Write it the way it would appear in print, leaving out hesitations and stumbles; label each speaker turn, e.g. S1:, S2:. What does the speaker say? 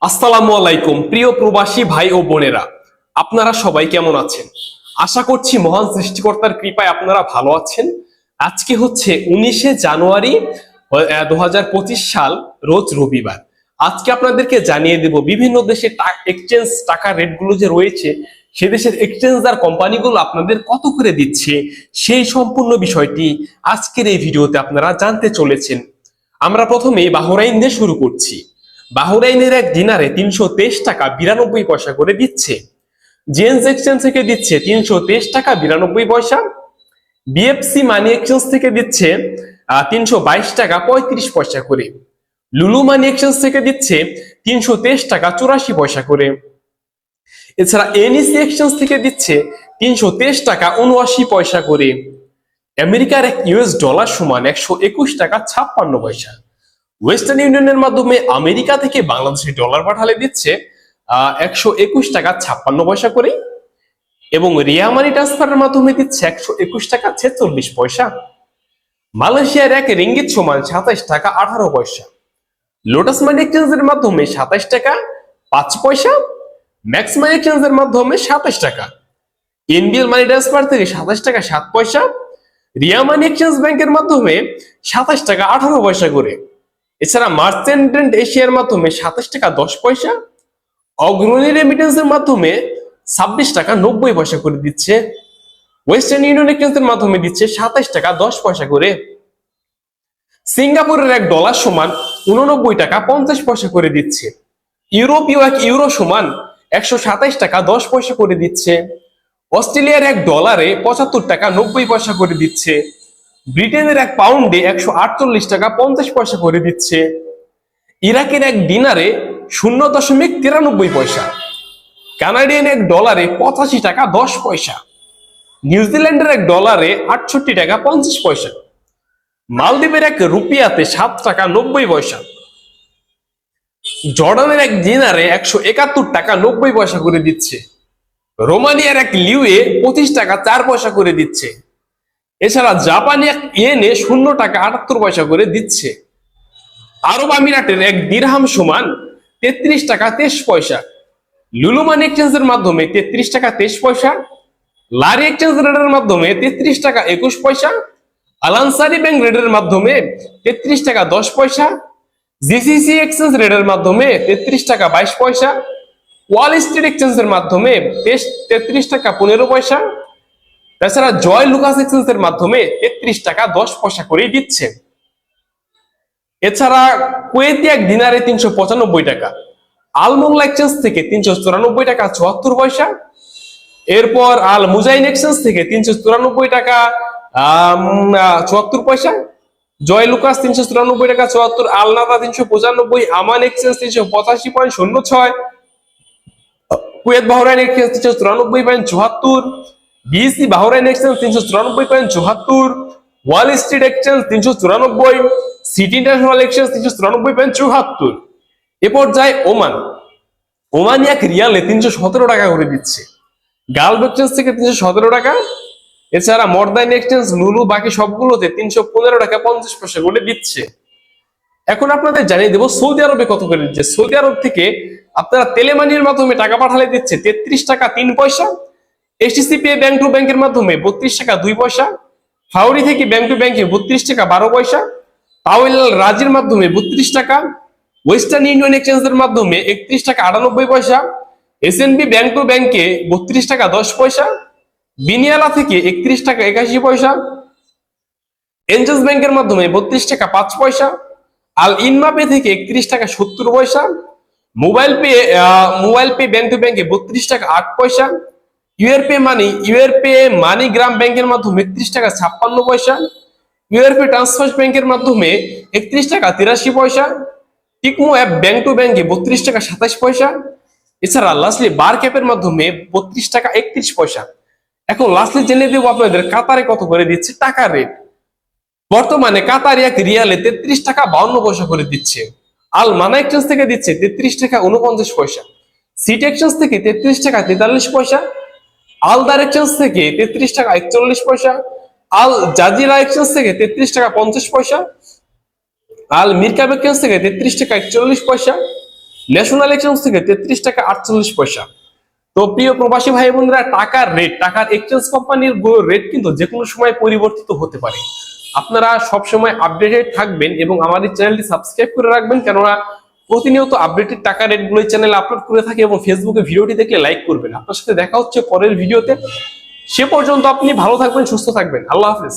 S1: আসসালামু আলাইকুম প্রিয় প্রবাসী ভাই ও বোনেরা, আপনারা সবাই কেমন আছেন? আশা করছি মহান সৃষ্টিকর্তার কৃপায় আপনারা ভালো আছেন। আজকে হচ্ছে 19শে জানুয়ারি 2025 সাল, রোজ রবিবার। আজকে আপনাদেরকে জানিয়ে দেব বিভিন্ন দেশে এক্সচেঞ্জ টাকার রেটগুলো যে রয়েছে, সে দেশের এক্সচেঞ্জার কোম্পানিগুলো আপনাদের কত করে দিচ্ছে, সেই সম্পূর্ণ বিষয়টি আজকের এই ভিডিওতে আপনারা জানতে চলেছেন। আমরা প্রথমে বাহরাইন দিয়ে শুরু করছি। বাহরাইনের এক দিনারে 323 টাকা 92 পয়সা করে দিচ্ছে। জেন্স এক্সচেঞ্জ থেকে দিচ্ছে 323 টাকা 92 পয়সা। বিএফসি মানি এক্সচেঞ্জ থেকে দিচ্ছে 322 টাকা 35 পয়সা করে। লুলু মানি এক্সচেঞ্জ থেকে দিচ্ছে 323 টাকা 84 পয়সা করে। এছাড়া এনইসি এক্সচেঞ্জ থেকে দিচ্ছে 323 টাকা 79 পয়সা করে। আমেরিকার এক ইউএস ডলার সমান 121 টাকা 56 পয়সা। ওয়েস্টার্ন ইউনিয়নের মাধ্যমে আমেরিকা থেকে বাংলাদেশে ডলার পাঠালে দিচ্ছে 121 টাকা 56 পয়সা করে, এবং রিয়া মানি ট্রান্সফারের মাধ্যমে দিচ্ছে 121 টাকা 46 পয়সা। মালয়েশিয়ার এক রিঙ্গিত সমান 27 টাকা 18 পয়সা। লোটাস মানি এক্সচেঞ্জের মাধ্যমে 27 টাকা 5 পয়সা। ম্যাক্স মানি এক্সচেঞ্জের মাধ্যমে 27 টাকা। এনবিএল মানি ট্রান্সফার থেকে 27 টাকা 7 পয়সা। রিয়া মানি এক্সচেঞ্জ ব্যাংকের মাধ্যমে 27 টাকা 18 পয়সা করে। এছাড়া মার্চেন্ট এশিয়ার মাধ্যমে 27 টাকা 10 পয়সা। অগ্রণী রেমিটেন্সের মাধ্যমে 26 টাকা 90 পয়সা করে দিচ্ছে। ওয়েস্টার্ন ইউনিয়ন এক্সচেঞ্জের মাধ্যমে দিচ্ছে 27 টাকা 10 পয়সা করে। সিঙ্গাপুরের এক ডলার সমান 89 টাকা 50 পয়সা করে দিচ্ছে। ইউরোপীয় এক ইউরো সমান 127 টাকা 10 পয়সা করে দিচ্ছে। অস্ট্রেলিয়ার এক ডলারে 75 টাকা 90 পয়সা করে দিচ্ছে। ব্রিটেনের এক পাউন্ডে 148 টাকা 50 পয়সা করে দিচ্ছে। ইরাকের এক দিনারে 0.93 পয়সা। কানাডিয়ান এক ডলারে 85 টাকা 10 পয়সা। নিউজিল্যান্ডের এক ডলারে 68 টাকা 50 পয়সা। মালদ্বীপের এক রুপিয়াতে 7 টাকা 90 পয়সা। জর্ডানের এক দিনারে 171 টাকা 90 পয়সা করে দিচ্ছে। রোমানিয়ার এক লিউয়ে 25 টাকা 4 পয়সা করে দিচ্ছে। এছাড়া জাপানি এক ইয়েনে 0 টাকা 78 পয়সা করে দিচ্ছে। আরব আমিরাতের এক দিরহাম সমান 33 টাকা 23 পয়সা। লুলু মানি এক্সচেঞ্জের মাধ্যমে 33 টাকা 23 পয়সা। লারি এক্সচেঞ্জ রেটের মাধ্যমে 33 টাকা 21 পয়সা। আলানসারি ব্যাংক রেটের মাধ্যমে 33 টাকা 10 পয়সা। জিসিসি এক্সচেঞ্জ রেটের মাধ্যমে 33 টাকা 22 পয়সা। ওয়াল স্ট্রিট এক্সচেঞ্জের মাধ্যমে 33 টাকা 15 পয়সা। তাছাড়া জয় লুকাস এক্সচেঞ্জের মাধ্যমে 33 টাকা 10 পয়সা করেই দিচ্ছে। এছাড়া কুয়েতি এক দিনারে 395 টাকা। আল মোংলা এক্সচেঞ্জ থেকে 394 টাকা 74 পয়সা। এরপর আল মুজাইন এক্সচেঞ্জ থেকে 394 টাকা 74 পয়সা। জয় লুকাস 394 টাকা 74। আলনাদা 395। Aman exchange 385.06। Kuwait Bahrain exchange 394.74। BAC Bahrain exchange 394.74। Wall street exchange 394। City international exchange 394.74। এরপর যায় ওমান। ওমানি এক রিয়ালে 317 টাকা করে দিচ্ছে। গালফ এক্সচেঞ্জ থেকে 317 টাকা। এছাড়া মর্দাইন এক্সচেঞ্জ, লুলু, বাকি সবগুলোতে 315 টাকা 50 পয়সা করে দিচ্ছে। এখন আপনাদের জানিয়ে দেবো সৌদি আরবে কত করে দিচ্ছে। সৌদি আরব থেকে আপনারা তেলেমানির মাধ্যমে টাকা পাঠালে দিচ্ছে 33 টাকা 3 পয়সা। এসটিসি পে ব্যাংক টু ব্যাংকের মাধ্যমে 32 টাকা 2 পয়সা। ফাউরি থেকে ব্যাংক টু ব্যাংকে 32 টাকা 12 পয়সা। পাওয়েল রাজির মাধ্যমে 32 টাকা। ওয়েস্টার্ন ইউনিয়ন এক্সচেঞ্জের মাধ্যমে 31 টাকা 98 পয়সা। এসএনবি ব্যাংক টু ব্যাংকে 32 টাকা 10 পয়সা। বিনিয়ালা থেকে 31 টাকা 81 পয়সা। এনজেস ব্যাংকের মাধ্যমে 32 টাকা 5 পয়সা। আল ইনমা পে থেকে 31 টাকা 70 পয়সা। মোবাইল পে ব্যাংক টু ব্যাংকে 32 টাকা 8 পয়সা। ইউআরপে মানি গ্রাম ব্যাংকের মাধ্যমে 31 টাকা 56 পয়সা। ইউআরপে ট্রান্সফার ব্যাংকের মাধ্যমে 31 টাকা 83 পয়সা। টিকমো অ্যাপ ব্যাংক টু ব্যাংকে 32 টাকা 27 পয়সা। এছাড়া লাস্টলি বার ক্যাপের মাধ্যমে 32 টাকা 31 পয়সা। এখন লাস্টলি জেনে দেবো আপনাদের কাতারে কত করে দিচ্ছে টাকার রেট। বর্তমানে কাতারি এক রিয়ালে 33 টাকা 52 পয়সা করে দিচ্ছে। আল মানা এক্সচেঞ্জ থেকে দিচ্ছে 33 টাকা 49 পয়সা। সিটি এক্সচেঞ্জ থেকে 33 টাকা 43 পয়সা। আলদার এক্সচেঞ্জ থেকে 33 টাকা 41 পয়সা। আল জাজিরা এক্সচেঞ্জ থেকে 33 টাকা 50 পয়সা। আল মিরকাব এক্সচেঞ্জ থেকে 33 টাকা 41 পয়সা। ন্যাশনাল এক্সচেঞ্জ থেকে 33 টাকা 48 পয়সা। তো প্রিয় প্রবাসী ভাই বোনেরা, টাকার এক্সচেঞ্জ কোম্পানির রেট কিন্তু যে কোনো সময় পরিবর্তিত হতে পারে। আপনারা সবসময় আপডেটেড থাকবেন এবং আমাদের চ্যানেলটি সাবস্ক্রাইব করে রাখবেন, কেননা প্রতিনিয়ত আপডেটেড টাকা রেট গুলো চ্যানেলে আপলোড করে থাকে এবং ফেসবুকে ভিডিওটি দেখলে লাইক করবেন। আপনার সাথে দেখা হচ্ছে পরের ভিডিওতে। সে পর্যন্ত আপনি ভালো থাকবেন, সুস্থ থাকবেন। আল্লাহ হাফেজ।